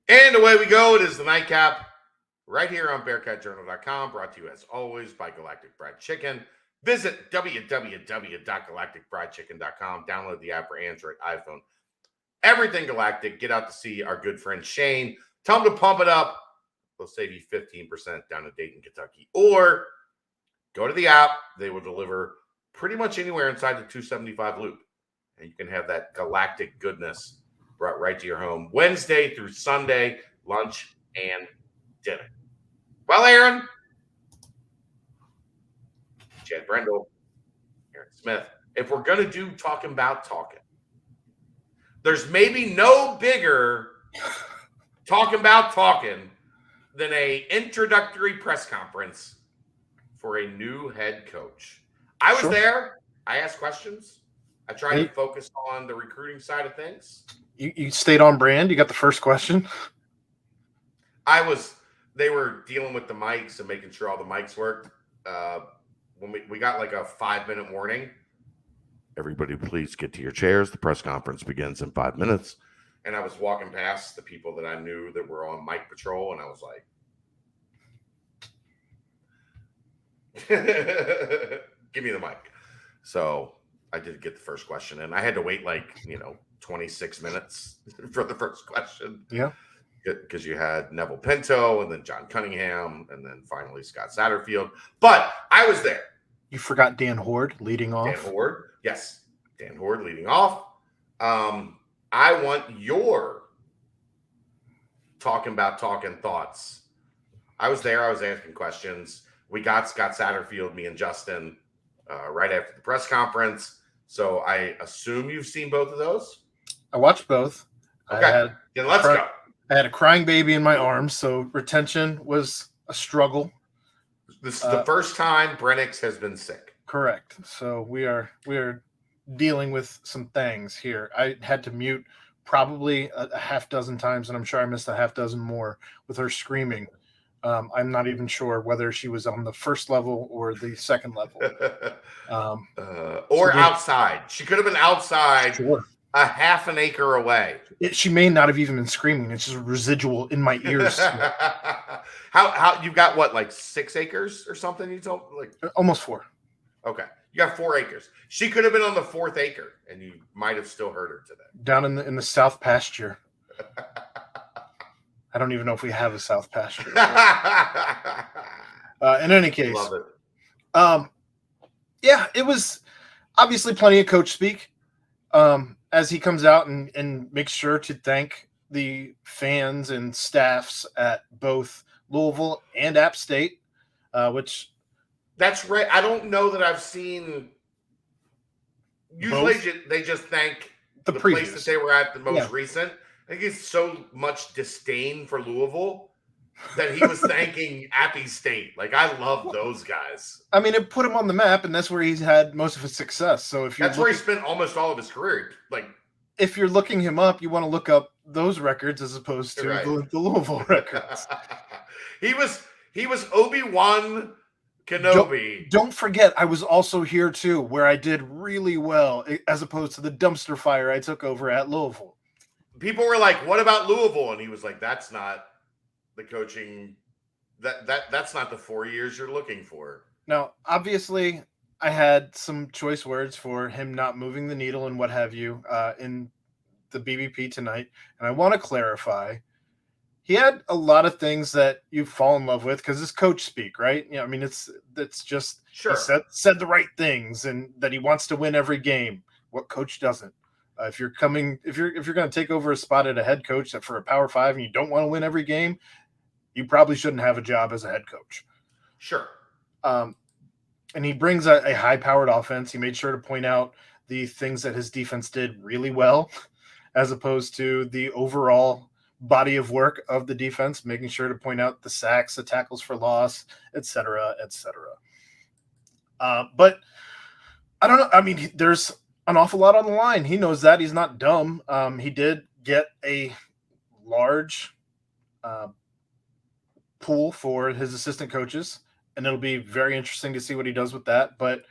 And away we go. It is the nightcap right here on BearcatJournal.com, brought to you as always by Galactic Fried Chicken. Visit www.galacticfriedchicken.com. Download the app for Android, iPhone, everything Galactic. Get out to see our good friend Shane. Tell him to pump it up. They'll save you 15% down to Dayton, Kentucky. Or go to the app. They will deliver pretty much anywhere inside the 275 loop. And you can have that Galactic goodness brought right to your home Wednesday through Sunday, lunch and dinner. Well, Aaron, Chad Brendel, Aaron Smith, if we're going to do talking about talking, there's maybe no bigger talking about talking than a introductory press conference for a new head coach. I was there. I asked questions. I tried to focus on the recruiting side of things. You stayed on brand. You got the first question. They were dealing with the mics and making sure all the mics worked. When we got like a 5-minute warning. Everybody, please get to your chairs. The press conference begins in 5 minutes. And I was walking past the people that I knew that were on mic patrol, and I was like, give me the mic. So I did get the first question, and I had to wait 26 minutes for the first question. Yeah. Because you had Neville Pinto and then John Cunningham and then finally Scott Satterfield. But I was there. You forgot Dan Horde leading off. Dan Horde. Yes. Dan Horde leading off. I want your talking thoughts. I was there. I was asking questions. We got Scott Satterfield, me and Justin, right after the press conference. So I assume you've seen both of those? I watched both. Okay. Then let's go. I had a crying baby in my arms, so retention was a struggle. This is the first time Brennix has been sick. Correct. So we are dealing with some things here. I had to mute probably a half dozen times, and I'm sure I missed a half dozen more with her screaming. I'm not even sure whether she was on the first level or the second level. Or outside. She could have been outside. Sure. A half an acre away. She may not have even been screaming. It's just residual in my ears. How you got what, like 6 acres or something? You told almost 4. Okay, you got 4 acres. She could have been on the 4th acre, and you might have still heard her today. Down in the south pasture. I don't even know if we have a south pasture. In any case, love it. Yeah, it was obviously plenty of coach speak. As he comes out and makes sure to thank the fans and staffs at both Louisville and App State, which... That's right. I don't know that I've seen... Usually they just thank the place that they were at the most recent. I think it's so much disdain for Louisville that he was thanking Appy State. I love those guys. I mean, it put him on the map, and that's where he's had most of his success. So that's where he spent almost all of his career. If you're looking him up, you want to look up those records as opposed to the Louisville records. He was Obi-Wan Kenobi. Don't forget, I was also here too, where I did really well, as opposed to the dumpster fire I took over at Louisville. People were like, "What about Louisville?" And he was like, "That's not the coaching. That's not the 4 years you're looking for." Now, obviously, I had some choice words for him not moving the needle and what have you in the BBP tonight, and I want to clarify. He had a lot of things that you fall in love with because it's coach speak, right? I mean, it's just sure. He said the right things and that he wants to win every game. What coach doesn't? If you're going to take over a spot at a head coach for a Power 5 and you don't want to win every game, you probably shouldn't have a job as a head coach. Sure. And he brings a high-powered offense. He made sure to point out the things that his defense did really well, as opposed to the overall body of work of the defense, making sure to point out the sacks, the tackles for loss, et cetera, et cetera. But I don't know. I mean, there's an awful lot on the line. He knows that. He's not dumb. He did get a large pool for his assistant coaches, and it'll be very interesting to see what he does with that. But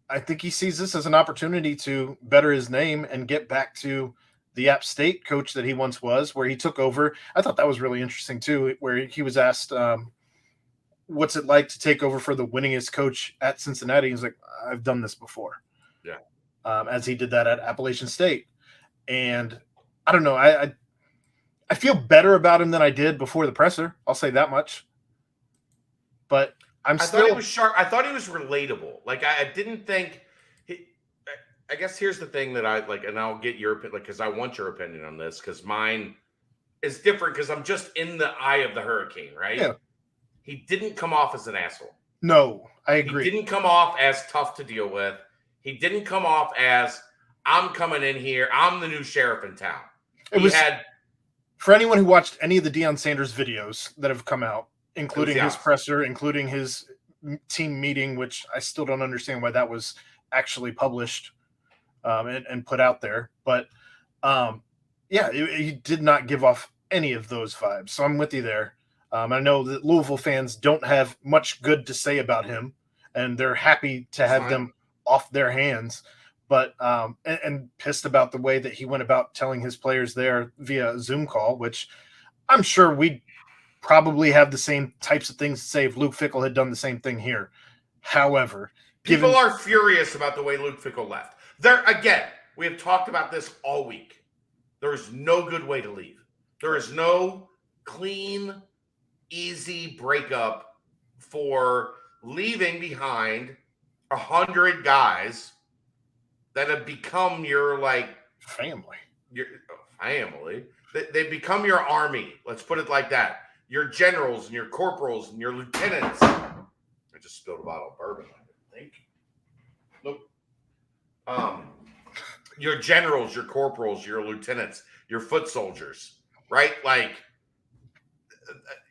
I think he sees this as an opportunity to better his name and get back to the App State coach that he once was, where he took over. I thought that was really interesting too, where he was asked, what's it like to take over for the winningest coach at Cincinnati? He's like, I've done this before. Yeah. As he did that at Appalachian State. And I don't know. I feel better about him than I did before the presser. I'll say that much. But I thought he was sharp. I thought he was relatable. Like I didn't think. I guess here's the thing that I like, and I'll get your opinion, like, because I want your opinion on this, because mine is different. Because I'm just in the eye of the hurricane, right? Yeah. He didn't come off as an asshole. No, I agree. He didn't come off as tough to deal with. He didn't come off as I'm coming in here. I'm the new sheriff in town. For anyone who watched any of the Deion Sanders videos that have come out, including his presser, including his team meeting, which I still don't understand why that was actually published and put out there. But he did not give off any of those vibes. So I'm with you there. I know that Louisville fans don't have much good to say about him, and they're happy to have them off their hands. But and pissed about the way that he went about telling his players there via a Zoom call, which I'm sure we'd probably have the same types of things to say if Luke Fickell had done the same thing here. However, people are furious about the way Luke Fickell left. There again, we have talked about this all week. There is no good way to leave. There is no clean, easy breakup for leaving behind 100 guys that have become your family. Your family. They become your army. Let's put it like that. Your generals and your corporals and your lieutenants. I just spilled a bottle of bourbon, I think. Nope. Your generals, your corporals, your lieutenants, your foot soldiers, right? Like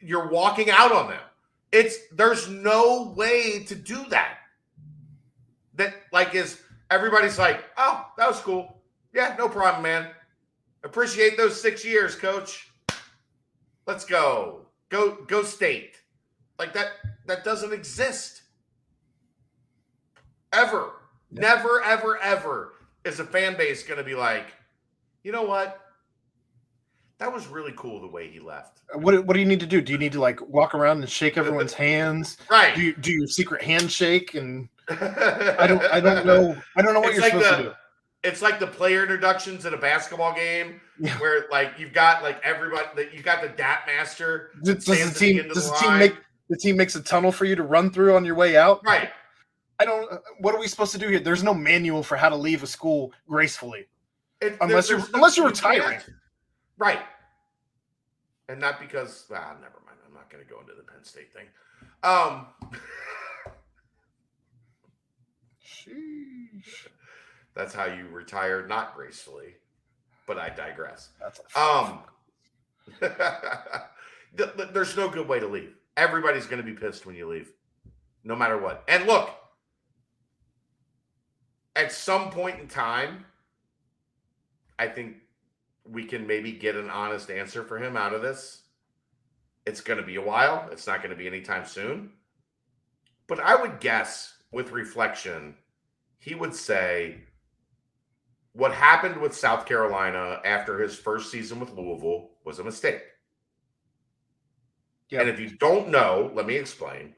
you're walking out on them. There's no way to do that. Everybody's like, oh, that was cool. Yeah, no problem, man. Appreciate those 6 years, coach. Let's go. Go state. Like that doesn't exist. Ever. Yep. Never, ever, ever is a fan base going to be like, you know what? That was really cool the way he left. What do you need to do? Do you need to walk around and shake everyone's hands? Right. Do your secret handshake and I don't know what you're supposed to do. It's like the player introductions at a basketball game where you've got everybody that you got the DAP master. Does the team makes a tunnel for you to run through on your way out? Right. What are we supposed to do here? There's no manual for how to leave a school gracefully. Unless you're retiring. Right. And not because never mind. I'm not going to go into the Penn State thing. That's how you retire, not gracefully. But I digress. There's no good way to leave. Everybody's going to be pissed when you leave, no matter what. And look, at some point in time, I think we can maybe get an honest answer for him out of this. It's going to be a while. It's not going to be anytime soon. But I would guess, with reflection, he would say what happened with South Carolina after his first season with Louisville was a mistake. Yep. And if you don't know, let me explain.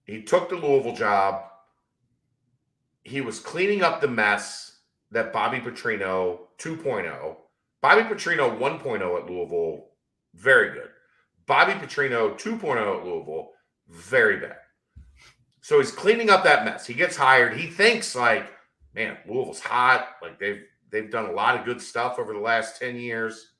He took the Louisville job. He was cleaning up the mess that Bobby Petrino 2.0. Bobby Petrino 1.0 at Louisville, very good. Bobby Petrino 2.0 at Louisville, very bad. So he's cleaning up that mess. He gets hired. He thinks man, Louisville's hot. They've done a lot of good stuff over the last 10 years.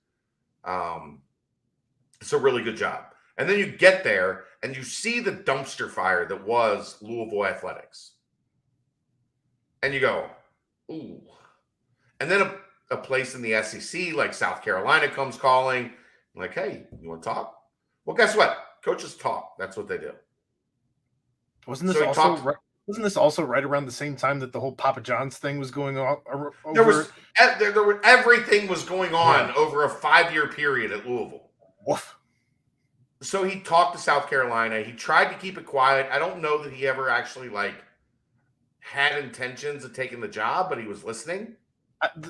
It's a really good job. And then you get there and you see the dumpster fire that was Louisville athletics. And you go, ooh. And then a place in the SEC like South Carolina comes calling, like, hey, you want to talk? Well, guess what? Coaches talk. That's what they do. Wasn't this also right around the same time that the whole Papa John's thing was going on? Everything was going on over a 5-year period at Louisville. Woof. So he talked to South Carolina. He tried to keep it quiet. I don't know that he ever actually had intentions of taking the job, but he was listening.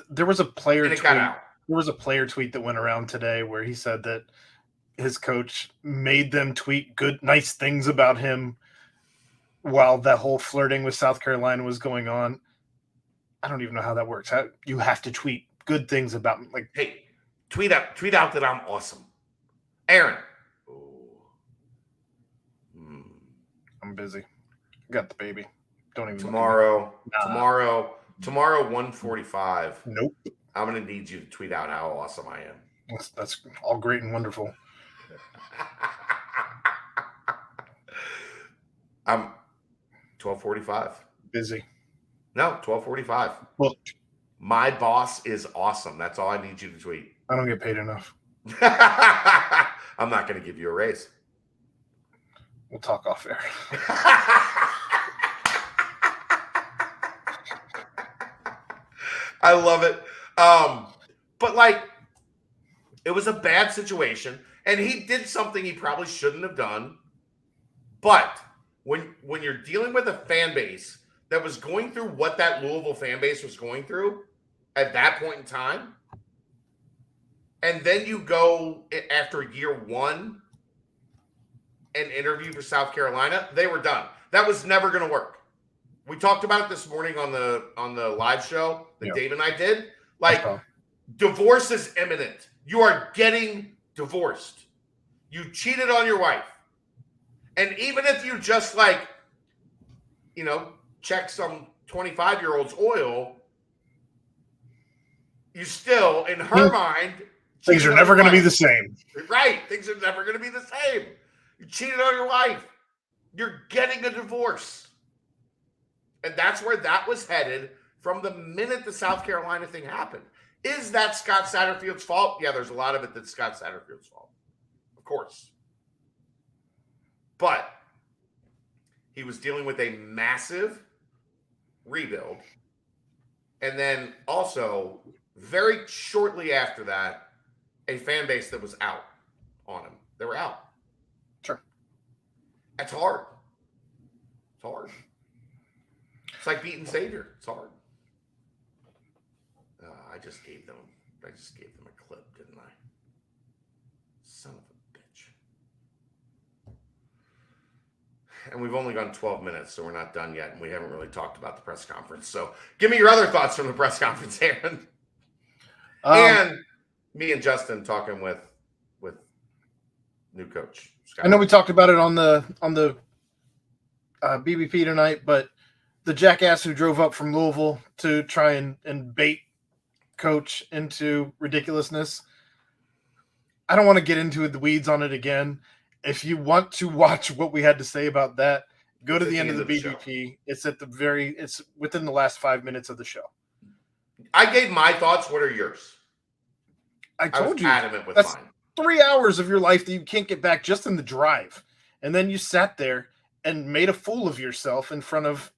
There was a player and it tweet. got out. There was a player tweet that went around today where he said that his coach made them tweet nice things about him while that whole flirting with South Carolina was going on. I don't even know how that works. You have to tweet good things about me. Like, hey, tweet out that I'm awesome. Aaron. I'm busy. Got the baby. Don't even tomorrow 1:45. Nope. I'm gonna need you to tweet out how awesome I am. That's all great and wonderful. I'm 12:45. Busy. No, 12:45. Well, my boss is awesome. That's all I need you to tweet. I don't get paid enough. I'm not going to give you a raise. We'll talk off air. I love it. But like, it was a bad situation, and he did something he probably shouldn't have done. But when you're dealing with a fan base that was going through what that Louisville fan base was going through at that point in time, and then you go after year one and interview for South Carolina, they were done. That was never going to work. We talked about it this morning on the live show that Dave and I did. Like, divorce is imminent. You are getting divorced. You cheated on your wife. And even if you just check some 25-year-old's oil, you still, in her mind, things are never going to be the same. Right. Things are never going to be the same. You cheated on your wife. You're getting a divorce. And that's where that was headed from the minute the South Carolina thing happened. Is that Scott Satterfield's fault? Yeah, there's a lot of it that's Scott Satterfield's fault. Of course. But he was dealing with a massive rebuild. And then also, very shortly after that, a fan base that was out on him. They were out. Sure. That's hard. It's hard. It's like beating Xavier. It's hard. I just gave them a clip, didn't I? Son of a bitch. And we've only gone 12 minutes, so we're not done yet, and we haven't really talked about the press conference. So give me your other thoughts from the press conference, Aaron. And me and Justin talking with new coach. I know we talked about it on the BBP tonight, but the jackass who drove up from Louisville to try and bait coach into ridiculousness. I don't want to get into the weeds on it again. If you want to watch what we had to say about that, go to the end of the BBP. It's it's within the last 5 minutes of the show. I gave my thoughts. What are yours? I told you. Adamant with that's mine. 3 hours of your life that you can't get back just in the drive. And then you sat there and made a fool of yourself in front of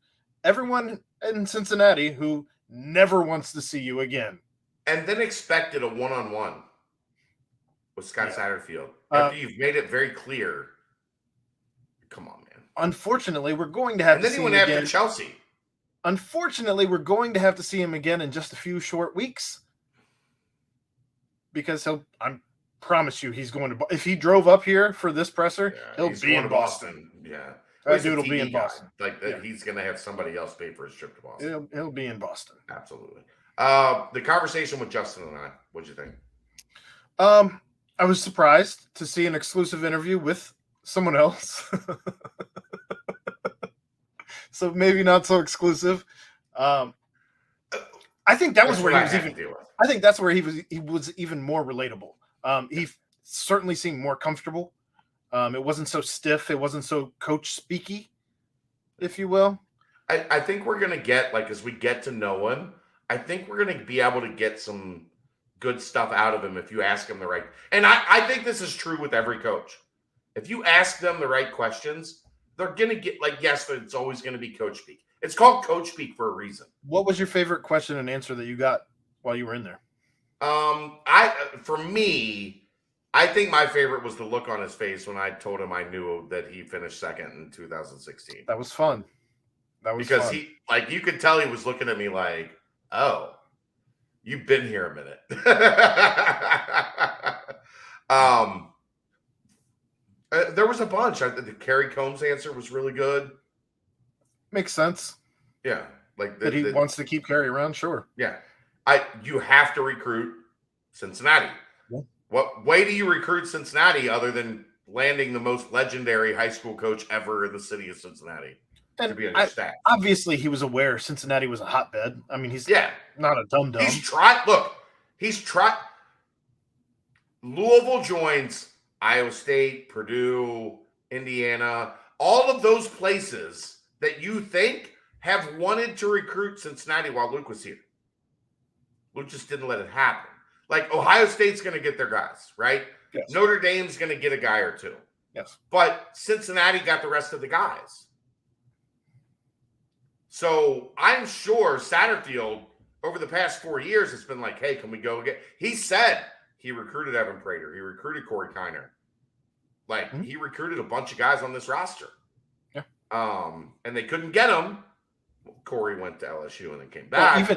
everyone in Cincinnati who never wants to see you again. And then expected a one-on-one with Scott Satterfield. After you've made it very clear. Come on, man. Unfortunately, we're going to have to see him again. And then he went after Chelsea. Unfortunately, we're going to have to see him again in just a few short weeks. Because I promise you, he's going to. If he drove up here for this presser, he'll be in Boston. Yeah, that dude will be in Boston. He's going to have somebody else pay for his trip to Boston. He'll be in Boston. Absolutely. The conversation with Justin and I. What'd you think? I was surprised to see an exclusive interview with someone else. So maybe not so exclusive. I think that was where he was even. I think that's where he was even more relatable. He certainly seemed more comfortable. It wasn't so stiff. It wasn't so coach speaky, if you will. I think we're going to get, as we get to know him, I think we're going to be able to get some good stuff out of him if you ask him the right. And I think this is true with every coach. If you ask them the right questions, they're going to get, yes, it's always going to be coach speak. It's called coach speak for a reason. What was your favorite question and answer that you got while you were in there? For me, I think my favorite was the look on his face when I told him I knew that he finished second in 2016. That was fun. Because he, you could tell he was looking at me like, oh, You've been here a minute. There was a bunch. The Kerry Combs answer was really good. Makes sense. Yeah, like that he wants to keep Kerry around. Sure. Yeah, you have to recruit Cincinnati. Yeah. What way do you recruit Cincinnati other than landing the most legendary high school coach ever in the city of Cincinnati to be on your staff? Obviously, he was aware Cincinnati was a hotbed. I mean, he's not a dum-dum. He's tried. Look, he's tried. Louisville joins Iowa State, Purdue, Indiana, all of those places that you think have wanted to recruit Cincinnati while Luke was here. Luke just didn't let it happen. Like, Ohio State's going to get their guys, right? Yes. Notre Dame's going to get a guy or two. Yes. But Cincinnati got the rest of the guys. So I'm sure Satterfield, over the past 4 years, has been like, hey, can we go again? He said he recruited Evan Prater. He recruited Corey Kiner. Like, he recruited a bunch of guys on this roster. Yeah. And they couldn't get him. Corey went to LSU and then came back.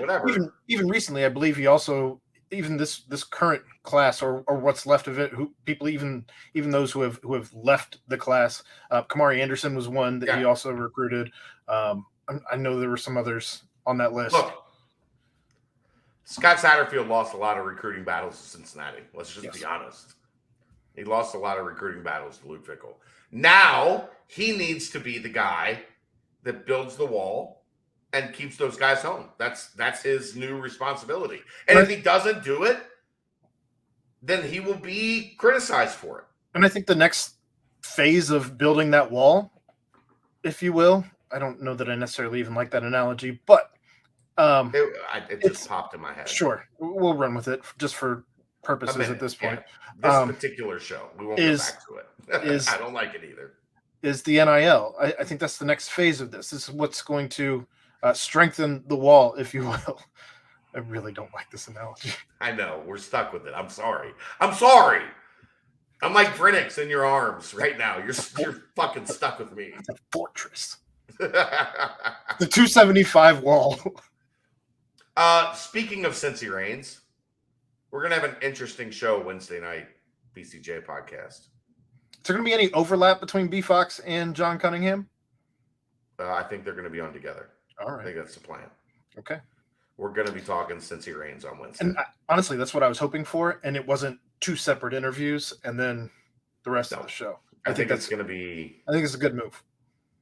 Even recently, I believe he also, even this current class or what's left of it, who people even those who have left the class, Kamari Anderson was one that he also recruited. I know there were some others on that list. Look, Scott Satterfield lost a lot of recruiting battles to Cincinnati. Let's just be honest. He lost a lot of recruiting battles to Luke Fickell. Now he needs to be the guy that builds the wall and keeps those guys home. That's his new responsibility. And if he doesn't do it, then he will be criticized for it. And I think the next phase of building that wall, if you will, I don't know that I necessarily even like that analogy, but it just popped in my head. Sure. We'll run with it just for purposes at this point. Yeah. This particular show, we won't go back to it. I don't like it either. Is the NIL. I think that's the next phase of this. This is what's going to strengthen the wall, if you will. I really don't like this analogy. I know. We're stuck with it. I'm sorry. I'm like Vrinix in your arms right now. You're fucking stuck with me. It's a fortress. The 275 wall. Speaking of Cincy Reigns, we're going to have an interesting show Wednesday night, BCJ podcast. Is there going to be any overlap between B. Fox and John Cunningham? I think they're going to be on together. All right. I think that's the plan. Okay. We're going to be talking Cincy Reigns on Wednesday. And honestly, that's what I was hoping for, and it wasn't two separate interviews and then the rest of the show. I think that's going to be... I think it's a good move.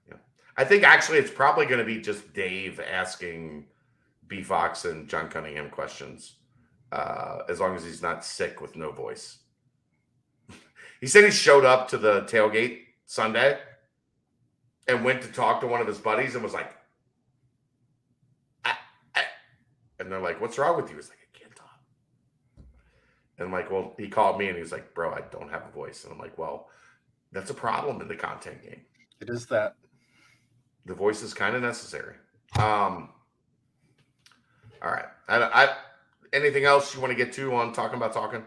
Yeah. I think actually it's probably going to be just Dave asking B. Fox and John Cunningham questions, as long as he's not sick with no voice. He said he showed up to the tailgate Sunday and went to talk to one of his buddies and was like, and they're like, what's wrong with you? He's like, I can't talk. And I'm like, well, he called me and he was like, bro, I don't have a voice. And I'm like, well, that's a problem in the content game. It is that. The voice is kind of necessary. All right. Anything else you want to get to on talking about talking?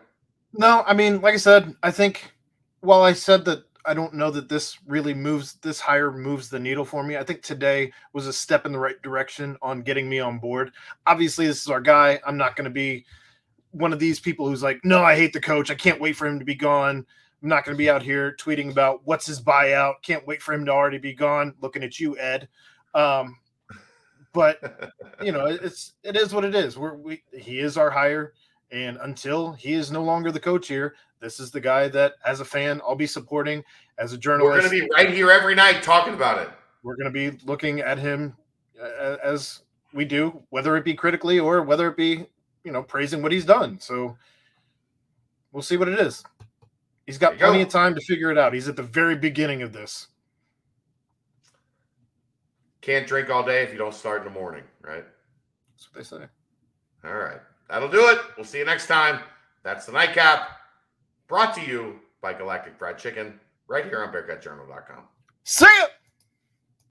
No, I mean, like I said, I think while I said that I don't know that this hire moves the needle for me, I think today was a step in the right direction on getting me on board. Obviously, this is our guy. I'm not going to be one of these people who's like, no, I hate the coach. I can't wait for him to be gone. I'm not going to be out here tweeting about what's his buyout. Can't wait for him to already be gone. Looking at you, Ed. But you know, it is what it is. He is our hire, and until he is no longer the coach here, this is the guy that, as a fan, I'll be supporting. As a journalist, we're going to be right here every night talking about it. We're going to be looking at him as we do, whether it be critically or whether it be, praising what he's done. So we'll see what it is. He's got plenty of time to figure it out. He's at the very beginning of this. Can't drink all day if you don't start in the morning, right? That's what they say. All right. That'll do it. We'll see you next time. That's the Nightcap, brought to you by Galactic Fried Chicken, right here on BearcatJournal.com. See ya!